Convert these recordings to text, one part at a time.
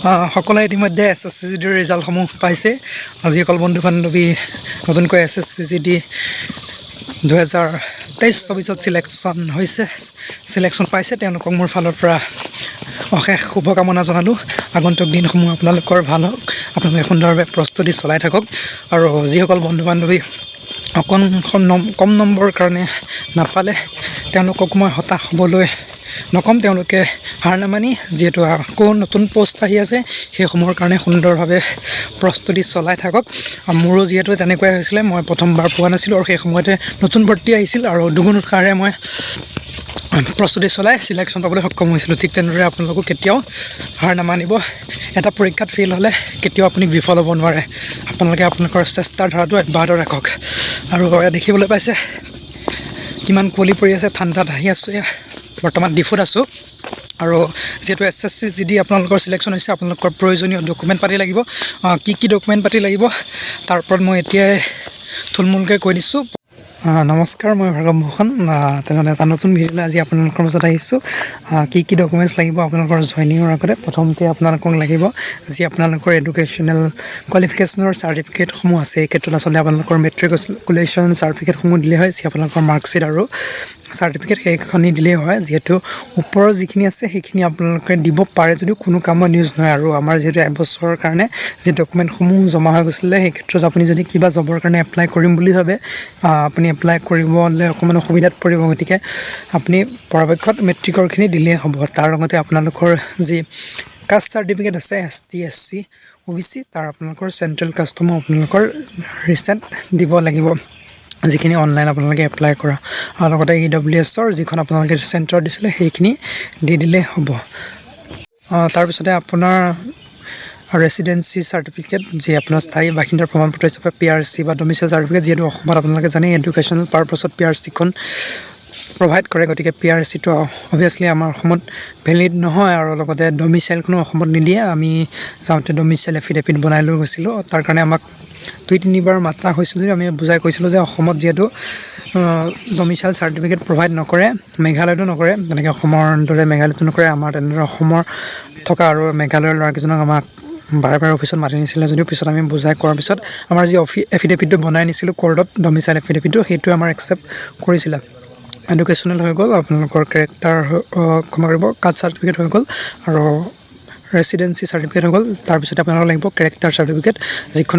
সকলোৱে ইতিমধ্যে SSCGDৰ ৰিজাল্টসমূহ পাইছে। যিসকল বন্ধু বান্ধৱী নতুনকৈ SSCGD 2023-24 চিলেকশ্যন পাইছে তেওঁলোকক মোৰ ফালৰ পৰা অশেষ শুভকামনা জনালোঁ। আগন্তুক দিনসমূহ আপোনালোকৰ ভাল হওক, আপোনালোকে সুন্দৰভাৱে প্ৰস্তুতি চলাই থাকক। আৰু যিসকল বন্ধু বান্ধৱী কম নম্বৰৰ কাৰণে নাপালে তেওঁলোকক মই হতাশ হ'বলৈ নকম। তেওঁলোকে হাৰ নামানি যিহেতু আকৌ নতুন পোষ্ট আহি আছে সেইসমূহৰ কাৰণে সুন্দৰভাৱে প্ৰস্তুতি চলাই থাকক। মোৰো যিহেতু তেনেকুৱাই হৈছিলে, মই প্ৰথমবাৰ পোৱা নাছিলোঁ আৰু সেই সময়তে নতুন ভৰ্তি আহিছিল আৰু দুগুণ উৎসাহেৰে মই প্ৰস্তুতি চলাই চিলেকশ্যন পাবলৈ সক্ষম হৈছিলোঁ। ঠিক তেনেদৰে আপোনালোকো কেতিয়াও হাৰ নামানিব। এটা পৰীক্ষাত ফেইল হ'লে কেতিয়াও আপুনি বিফল হ'ব নোৱাৰে। আপোনালোকে আপোনালোকৰ চেষ্টাৰ ধাৰাটো অব্যাহত ৰাখক। আৰু দেখিবলৈ পাইছে কিমান কুঁৱলী পৰি আছে, ঠাণ্ডাত আহি আছোঁ, বৰ্তমান ডিফুত আছোঁ। আৰু যিহেতু SSCGD আপোনালোকৰ চিলেকশ্যন হৈছে, আপোনালোকৰ প্ৰয়োজনীয় ডকুমেণ্ট পাতি লাগিব। কি ডকুমেণ্ট পাতি লাগিব তাৰ ওপৰত মই এতিয়াই থুলমূলকৈ কৈ দিছোঁ। নমস্কাৰ, মই ভাৰ্গৱ ভূষণ। তেনেহ'লে এটা নতুন ভিডিঅ'লৈ আজি আপোনালোকৰ মাজত আহিছোঁ। কি ডকুমেণ্টছ লাগিব আপোনালোকৰ জইনিঙৰ আগতে প্ৰথমতে আপোনালোকক লাগিব যি আপোনালোকৰ এডুকেশ্যনেল কোৱালিফিকেশ্যনৰ চাৰ্টিফিকেটসমূহ আছে। এই ক্ষেত্ৰত আচলতে আপোনালোকৰ মেট্ৰিকুলেশ্যন চাৰ্টিফিকেটসমূহ দিলে হয়, যি আপোনালোকৰ মাৰ্কশ্বিট আৰু চাৰ্টিফিকেট সেইখনি দিলেই হয়। যিহেতু ওপৰৰ যিখিনি আছে সেইখিনি আপোনালোকে দিব পাৰে যদিও কোনো কামত ইউজ নহয়। আৰু আমাৰ যিহেতু এবছৰৰ কাৰণে যি ডকুমেণ্টসমূহ জমা হৈ গৈছিলে, সেই ক্ষেত্ৰত আপুনি যদি কিবা জবৰ কাৰণে এপ্লাই কৰিম বুলি ভাবে, আপুনি এপ্লাই কৰিবলৈ অকণমান অসুবিধাত পৰিব। গতিকে আপুনি পৰাপক্ষত মেট্ৰিকৰখিনি দিলেই হ'ব। তাৰ লগতে আপোনালোকৰ যি কাষ্ট চাৰ্টিফিকেট আছে ST SC OBC তাৰ আপোনালোকৰ চেণ্ট্ৰেল কাষ্টসমূহ আপোনালোকৰ ৰিচেণ্ট দিব লাগিব, যিখিনি অনলাইন আপোনালোকে এপ্লাই কৰা। আৰু লগতে EWSৰ যিখন আপোনালোকে চেণ্টাৰ দিছিলে সেইখিনি দি দিলেই হ'ব। তাৰপিছতে আপোনাৰ ৰেচিডেঞ্চি চাৰ্টিফিকেট যি আপোনাৰ স্থায়ী বাসিন্দাৰ প্ৰমাণপত্ৰ হিচাপে PRC বা ডমিচাইল চাৰ্টিফিকেট। যিহেতু অসমত আপোনালোকে জানে এডুকেশ্যনেল পাৰপাছত PRCখন প্ৰভাইড কৰে, গতিকে PRCটো অভিয়াছলি আমাৰ অসমত ভেলিড নহয়। আৰু লগতে ডমিচাইলখনো অসমত নিদিয়ে। আমি যাওঁতে ডমিচাইল এফিডেভিট বনাই লৈ গৈছিলোঁ, তাৰ কাৰণে আমাক 2-3বাৰ মাতা হৈছিল যদিও আমি বুজাই কৈছিলোঁ যে অসমত যিহেতু ডমিচাইল চাৰ্টিফিকেট প্ৰভাইড নকৰে, মেঘালয়তো নকৰে, তেনেকৈ অসমৰ দৰে মেঘালয়তো নকৰে। আমাৰ তেনেদৰে অসমৰ থকা আৰু মেঘালয়ৰ ল'ৰাকেইজনক আমাক বাৰে অফিচত মাতি নিছিলে যদিও পিছত আমি বুজাই কৰাৰ পিছত আমাৰ যি এফিডেভিটটো বনাই নিছিলোঁ কোৰ্টত, ডমিচাইল এফিডেভিটটো, সেইটোৱে আমাৰ একচেপ্ট কৰিছিলে। এডুকেশ্যনেল হৈ গ'ল, আপোনালোকৰ কেৰেক্টাৰ ক্ষমা কৰিব, কাষ্ট চাৰ্টিফিকেট হৈ গ'ল আৰু ৰেচিডেঞ্চি চাৰ্টিফিকেট হৈ গ'ল। তাৰপিছতে আপোনালোকক লাগিব কেৰেক্টাৰ চাৰ্টিফিকেট, যিখন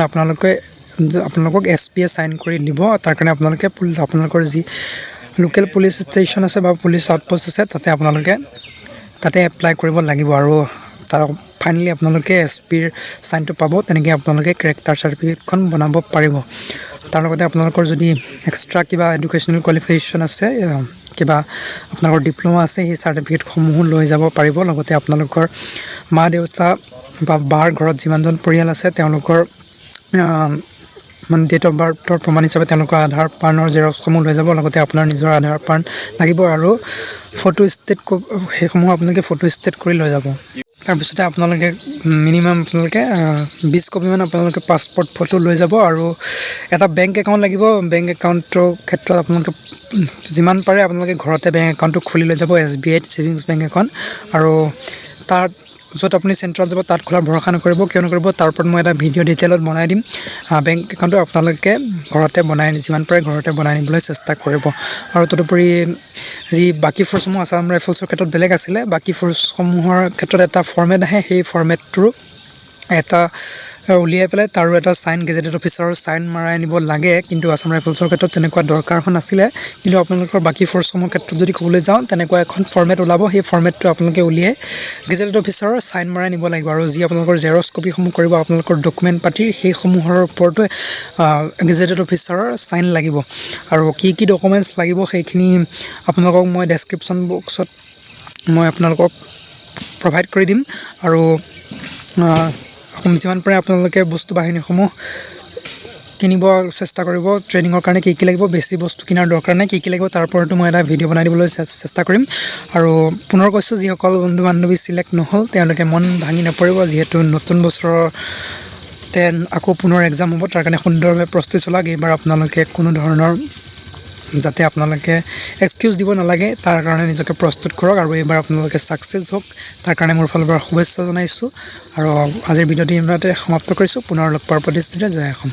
আপোনালোকক SPয়ে চাইন কৰি দিব। তাৰ কাৰণে আপোনালোকৰ যি লোকেল পুলিচ ষ্টেচন আছে বা পুলিচ আউটপোষ্ট আছে তাতে এপ্লাই কৰিব লাগিব। আৰু তাৰ ফাইনেলি আপোনালোকে SPৰ চাইনটো পাব, তেনেকৈ আপোনালোকে কেৰেক্টাৰ চাৰ্টিফিকেটখন বনাব পাৰিব। তাৰ লগতে আপোনালোকৰ যদি এক্সট্ৰা কিবা এডুকেশ্যনেল কোৱালিফিকেশ্যন আছে, কিবা আপোনালোকৰ ডিপ্ল'মা আছে, সেই চাৰ্টিফিকেটসমূহো লৈ যাব পাৰিব। লগতে আপোনালোকৰ মা দেউতা বা বাৰ ঘৰত যিমানজন পৰিয়াল আছে তেওঁলোকৰ ডেট অফ বাৰ্থৰ প্ৰমাণ হিচাপে তেওঁলোকৰ আধাৰ পানৰ জেৰক্সসমূহ লৈ যাব। লগতে আপোনাৰ নিজৰ আধাৰ পান লাগিব আৰু ফটো ষ্টেট সেইসমূহ আপোনালোকে ফটো ষ্টেট কৰি লৈ যাব। তাৰপিছতে আপোনালোকে মিনিমাম 20 কপিমান আপোনালোকে পাছপৰ্ট ফটো লৈ যাব। আৰু এটা বেংক একাউণ্ট লাগিব। বেংক একাউণ্টৰ ক্ষেত্ৰত আপোনালোকে যিমান পাৰে আপোনালোকে ঘৰতে বেংক একাউণ্টটো খুলি লৈ যাব, SBI ছেভিংছ বেংক একাউণ্ট। আৰু তাত য'ত আপুনি চেণ্টাৰত যাব তাত খোলাৰ ভৰসা নকৰিব। কিয় নকৰিব তাৰ ওপৰত মই এটা ভিডিঅ' ডিটেইলত বনাই দিম। বেংক একাউণ্টটো আপোনালোকে যিমান পাৰে ঘৰতে বনাই নিবলৈ চেষ্টা কৰিব। আৰু তদুপৰি যি বাকী ফৰ্চসমূহ আছাম ৰাইফলছৰ ক্ষেত্ৰত বেলেগ আছিলে, বাকী ফৰ্চসমূহৰ ক্ষেত্ৰত এটা ফৰ্মেট আহে, সেই ফৰ্মেটটোৰ এটা উলিয়াই পেলাই তাৰো এটা চাইন গেজেটেড অফিচাৰৰ চাইন মাৰাই নিব লাগে। কিন্তু আছাম ৰাইফলছৰ ক্ষেত্ৰত তেনেকুৱা দৰকাৰ হোৱা নাছিলে। কিন্তু আপোনালোকৰ বাকী ফৰ্চসমূহৰ ক্ষেত্ৰত যদি ক'বলৈ যাওঁ, তেনেকুৱা এখন ফৰ্মেট ওলাব, সেই ফৰ্মেটটো আপোনালোকে উলিয়াই গেজেটেড অফিচাৰৰ চাইন মাৰাই নিব লাগিব। আৰু যি আপোনালোকৰ জেৰক্স কপিসমূহ কৰিব আপোনালোকৰ ডকুমেণ্ট পাতিৰ, সেইসমূহৰ ওপৰতো গেজেটেড অফিচাৰৰ চাইন লাগিব। আৰু কি ডকুমেণ্টছ লাগিব সেইখিনি আপোনালোকক মই ডেছক্ৰিপশ্যন বক্সত মই আপোনালোকক প্ৰভাইড কৰি দিম। আৰু যিমান পাৰে আপোনালোকে বস্তু বাহিনীসমূহ কিনিব চেষ্টা কৰিব। ট্ৰেইনিঙৰ কাৰণে কি লাগিব, বেছি বস্তু কিনাৰ দৰকাৰ নাই, কি লাগিব তাৰ ওপৰতো মই এটা ভিডিঅ' বনাই দিবলৈ চেষ্টা কৰিম। আৰু পুনৰ কৈছোঁ, যিসকল বন্ধু বান্ধৱী চিলেক্ট নহ'ল তেওঁলোকে মন ভাঙি নপৰিব। যিহেতু নতুন বছৰতে আকৌ পুনৰ এক্সাম হ'ব, তাৰ কাৰণে সুন্দৰভাৱে প্ৰস্তুতি চলাওক। এইবাৰ আপোনালোকে কোনো ধৰণৰ যাতে আপোনালোকে এক্সকিউজ দিব নালাগে তাৰ কাৰণে নিজকে প্ৰস্তুত কৰক আৰু এইবাৰ আপোনালোকে ছাকচেছ হওক তাৰ কাৰণে মোৰ ফালৰ পৰা শুভেচ্ছা জনাইছোঁ আৰু আজিৰ ভিডিঅ'টি ইমানতে সমাপ্ত কৰিছোঁ পুনৰ লগ পোৱাৰ প্ৰতিশ্ৰুতিৰে জয় অসম